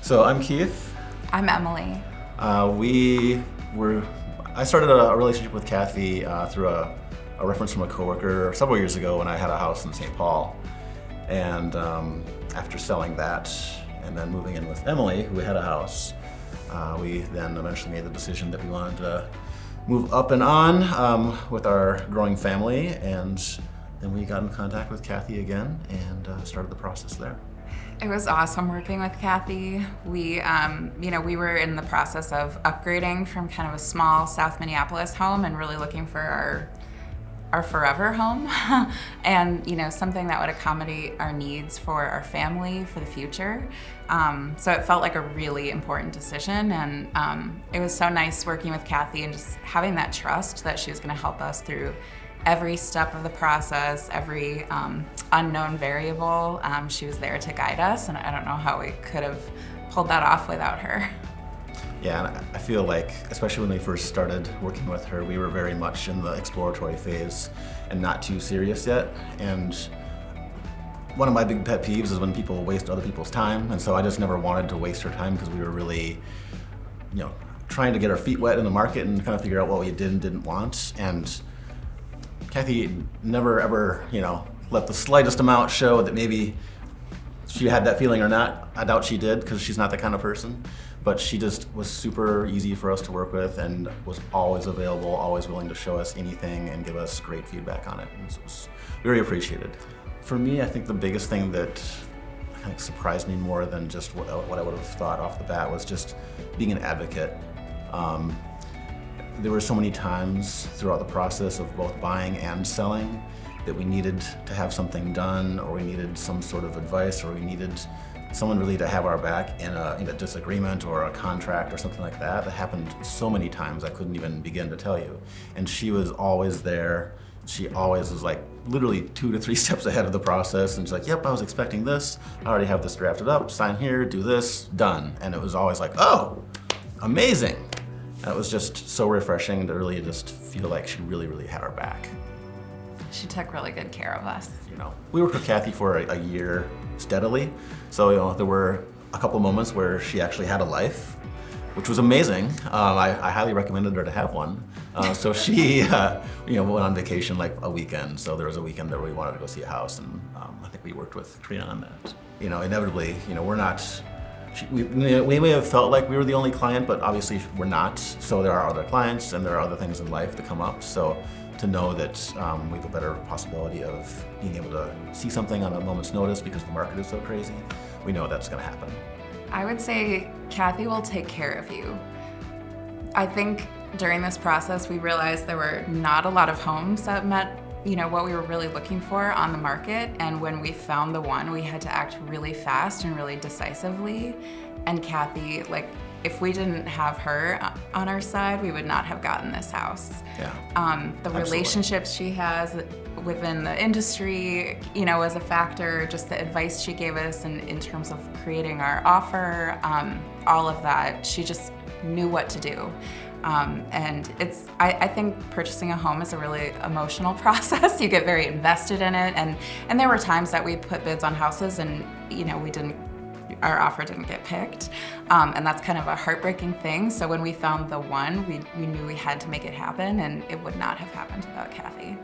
So I'm Keith. I'm Emily. I started a relationship with Kathy through a reference from a coworker several years ago when I had a house in St. Paul. And after selling that and then moving in with Emily, who had a house, we then eventually made the decision that we wanted to move up and on with our growing family. And then we got in contact with Kathy again and started the process there. It was awesome working with Kathy. We were in the process of upgrading from kind of a small South Minneapolis home and really looking for our forever home and something that would accommodate our needs for our family for the future. So it felt like a really important decision, and it was so nice working with Kathy and just having that trust that she was going to help us through every step of the process, every unknown variable. She was there to guide us, and I don't know how we could have pulled that off without her. Yeah, and I feel like, especially when we first started working with her, we were very much in the exploratory phase and not too serious yet. And one of my big pet peeves is when people waste other people's time, and so I just never wanted to waste her time because we were really, trying to get our feet wet in the market and kind of figure out what we did and didn't want. And Kathy never ever, let the slightest amount show that maybe she had that feeling or not. I doubt she did, because she's not that kind of person. But she just was super easy for us to work with and was always available, always willing to show us anything and give us great feedback on it. And it was very appreciated. For me, I think the biggest thing that kind of surprised me more than just what I would have thought off the bat was just being an advocate. There were so many times throughout the process of both buying and selling that we needed to have something done, or we needed some sort of advice, or we needed someone really to have our back in a disagreement or a contract or something like that. That happened so many times I couldn't even begin to tell you. And she was always there. She always was like literally 2 to 3 steps ahead of the process, and she's like, yep, I was expecting this. I already have this drafted up, sign here, do this, done. And it was always like, oh, amazing. And it was just so refreshing to really just feel like she really, really had our back. She took really good care of us. We worked with Kathy for a year steadily. So there were a couple moments where she actually had a life, which was amazing. I highly recommended her to have one. So she went on vacation like a weekend. So there was a weekend that we wanted to go see a house, and I think we worked with Karina on that. Inevitably, we're not, we may have felt like we were the only client, but obviously we're not. So there are other clients and there are other things in life that come up. So to know that we have a better possibility of being able to see something on a moment's notice because the market is so crazy, we know that's going to happen. I would say Kathy will take care of you. I think during this process we realized there were not a lot of homes that met what we were really looking for on the market, and when we found the one, we had to act really fast and really decisively. And Kathy, if we didn't have her on our side, we would not have gotten this house. Yeah. The Absolutely. Relationships she has within the industry, was a factor. Just the advice she gave us in terms of creating our offer, all of that. She just knew what to do. And I think purchasing a home is a really emotional process. You get very invested in it, and there were times that we put bids on houses and our offer didn't get picked, and that's kind of a heartbreaking thing. So when we found the one, we knew we had to make it happen, and it would not have happened without Kathy.